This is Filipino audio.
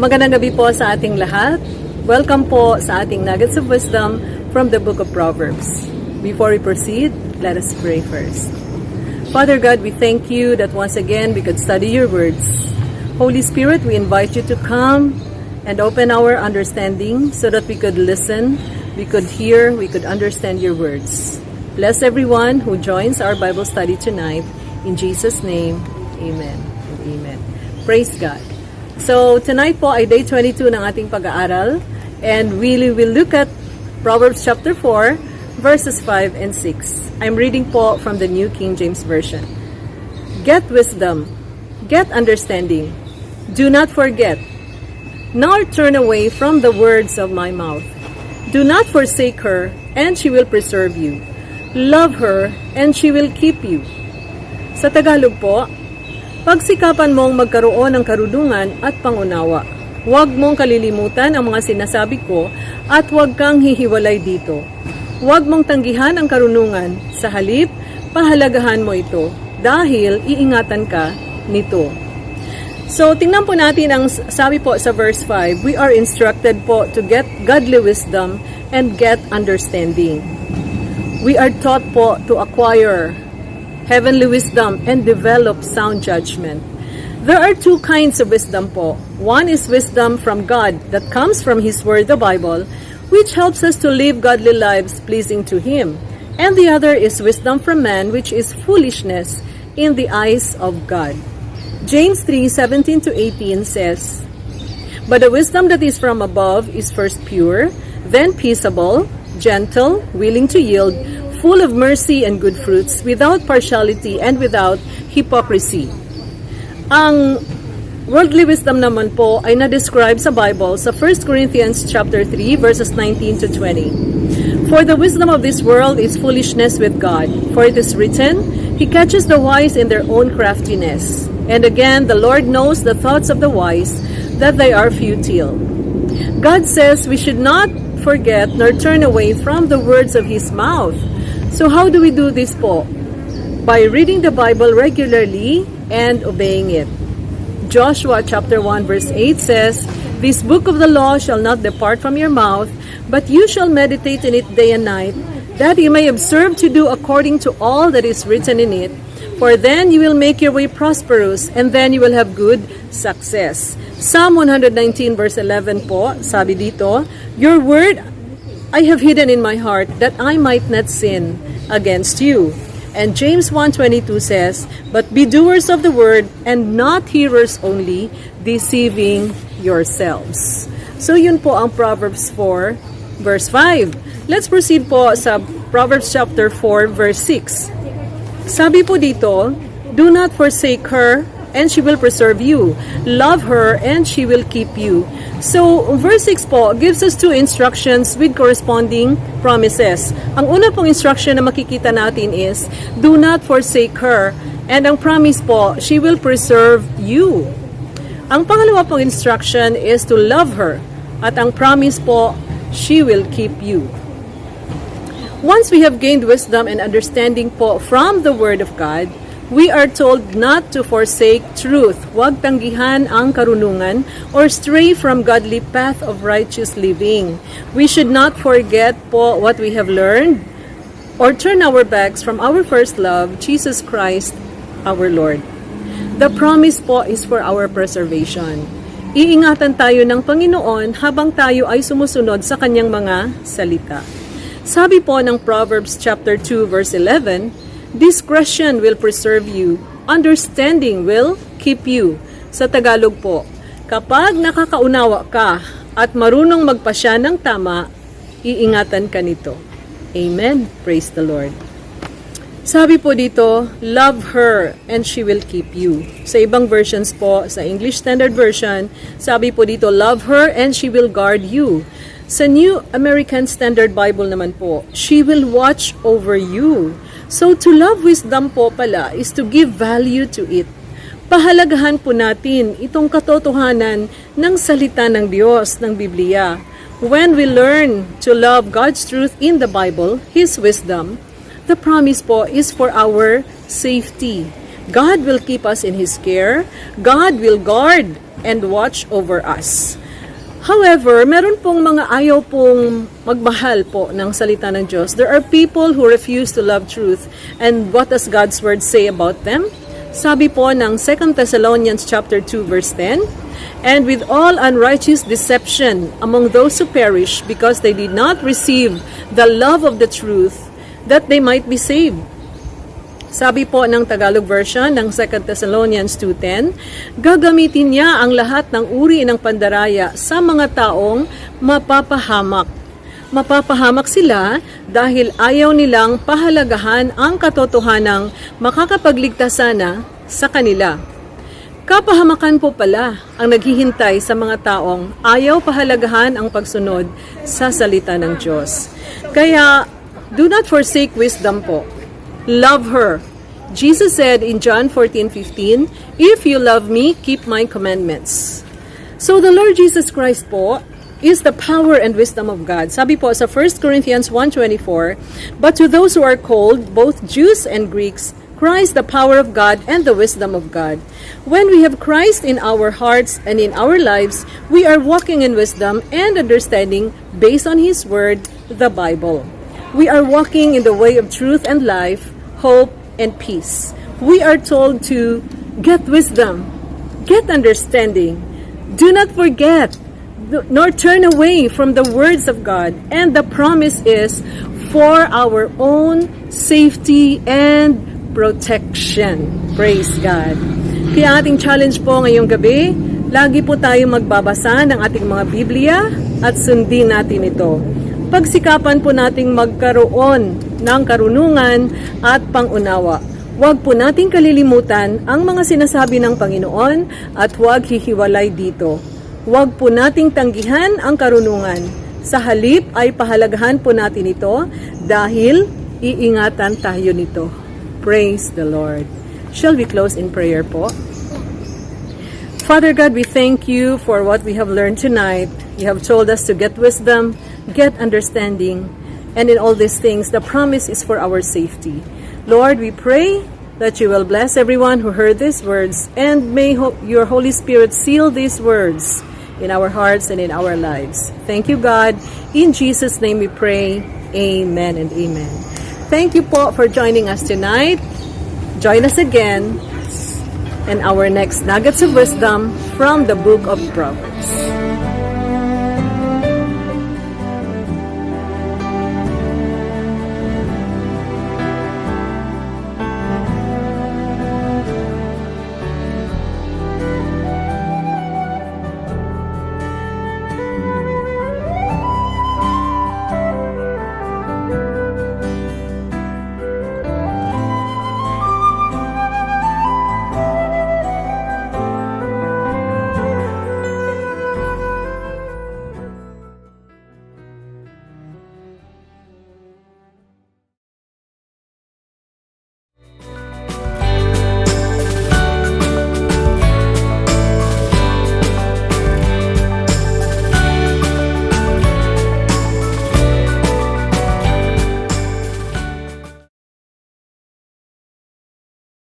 Magandang gabi po sa ating lahat. Welcome po sa ating Nuggets of Wisdom from the Book of Proverbs. Before we proceed, let us pray first. Father God, we thank you that once again we could study your words. Holy Spirit, we invite you to come and open our understanding so that we could listen, we could hear, we could understand your words. Bless everyone who joins our Bible study tonight. In Jesus' name, amen and amen. Praise God. So, tonight po ay day 22 ng ating pag-aaral, and we will look at Proverbs chapter 4, verses 5 and 6. I'm reading po from the New King James Version. Get wisdom, get understanding, do not forget, nor turn away from the words of my mouth. Do not forsake her, and she will preserve you. Love her, and she will keep you. Sa Tagalog po, pagsikapan mong magkaroon ng karunungan at pangunawa. Huwag mong kalilimutan ang mga sinasabi ko at huwag kang hihiwalay dito. Huwag mong tanggihan ang karunungan. Sa halip, pahalagahan mo ito dahil iingatan ka nito. So, tingnan po natin ang sabi po sa verse 5. We are instructed po to get godly wisdom and get understanding. We are taught po to acquire heavenly wisdom and develop sound judgment. There are two kinds of wisdom po. One is wisdom from God that comes from His Word, the Bible, which helps us to live godly lives pleasing to Him. And the other is wisdom from man, which is foolishness in the eyes of God. James 3:17-18 says, But the wisdom that is from above is first pure, then peaceable, gentle, willing to yield, full of mercy and good fruits, without partiality and without hypocrisy. Ang worldly wisdom naman po ay na-describe sa Bible sa 1 Corinthians chapter 3 verses 19-20. For the wisdom of this world is foolishness with God, for it is written, He catches the wise in their own craftiness. And again, the Lord knows the thoughts of the wise, that they are futile. God says we should not forget nor turn away from the words of His mouth. So how do we do this po? By reading the Bible regularly and obeying it. Joshua chapter 1 verse 8 says, This book of the law shall not depart from your mouth, but you shall meditate in it day and night, that you may observe to do according to all that is written in it. For then you will make your way prosperous, and then you will have good success. Psalm 119 verse 11 po, sabi dito, Your word I have hidden in my heart, that I might not sin against you. And James 1:22 says, But be doers of the word, and not hearers only, deceiving yourselves. So yun po ang Proverbs 4, verse 5. Let's proceed po sa Proverbs chapter 4, verse 6. Sabi po dito, Do not forsake her, and she will preserve you. Love her, and she will keep you. So, verse 6 po gives us two instructions with corresponding promises. Ang una pong instruction na makikita natin is, do not forsake her. And ang promise po, she will preserve you. Ang pangalawa pong instruction is to love her. At ang promise po, she will keep you. Once we have gained wisdom and understanding po from the Word of God, we are told not to forsake truth. Huwag tanggihan ang karunungan or stray from godly path of righteous living. We should not forget po what we have learned or turn our backs from our first love, Jesus Christ, our Lord. The promise po is for our preservation. Iingatan tayo ng Panginoon habang tayo ay sumusunod sa kanyang mga salita. Sabi po ng Proverbs chapter 2 verse 11, Discretion will preserve you. Understanding will keep you. Sa Tagalog po, kapag nakakaunawa ka at marunong magpasya ng tama, iingatan ka nito. Amen. Praise the Lord. Sabi po dito, love her and she will keep you. Sa ibang versions po, sa English Standard Version, sabi po dito, love her and she will guard you. Sa New American Standard Bible naman po, she will watch over you. So, to love wisdom po pala is to give value to it. Pahalagahan po natin itong katotohanan ng salita ng Diyos, ng Biblia. When we learn to love God's truth in the Bible, His wisdom, the promise po is for our safety. God will keep us in His care. God will guard and watch over us. However, meron pong mga ayaw pong magmahal po ng salita ng Diyos. There are people who refuse to love truth. And what does God's word say about them? Sabi po ng 2 Thessalonians chapter 2 verse 10, "And with all unrighteous deception among those who perish, because they did not receive the love of the truth, that they might be saved." Sabi po ng Tagalog version ng 2 Thessalonians 2:10, gagamitin niya ang lahat ng uri ng pandaraya sa mga taong mapapahamak. Mapapahamak sila dahil ayaw nilang pahalagahan ang katotohanang makakapagligtas sana sa kanila. Kapahamakan po pala ang naghihintay sa mga taong ayaw pahalagahan ang pagsunod sa salita ng Diyos. Kaya, do not forsake wisdom po. Love her. Jesus said in John 14:15, "If you love me, keep my commandments." So the Lord Jesus Christ po is the power and wisdom of God. Sabi po sa 1 Corinthians 1:24, "But to those who are called, both Jews and Greeks, Christ the power of God and the wisdom of God." When we have Christ in our hearts and in our lives, we are walking in wisdom and understanding based on His Word, the Bible. We are walking in the way of truth and life, hope and peace. We are told to get wisdom, get understanding. Do not forget, nor turn away from the words of God. And the promise is for our own safety and protection. Praise God. Kaya ating challenge po ngayong gabi, lagi po tayong magbabasa ng ating mga Biblia at sundin natin ito. Pagsikapan po nating magkaroon ng karunungan at pangunawa. Huwag po nating kalilimutan ang mga sinasabi ng Panginoon at huwag hihiwalay dito. Huwag po nating tanggihan ang karunungan. Sa halip ay pahalagahan po natin ito dahil iingatan tayo nito. Praise the Lord. Shall we close in prayer po? Father God, we thank you for what we have learned tonight. You have told us to get wisdom, get understanding, and in all these things, the promise is for our safety. Lord, we pray that you will bless everyone who heard these words, and may your Holy Spirit seal these words in our hearts and in our lives. Thank you, God. In Jesus' name we pray. Amen and amen. Thank you po for joining us tonight. Join us again in our next Nuggets of Wisdom from the Book of Proverbs.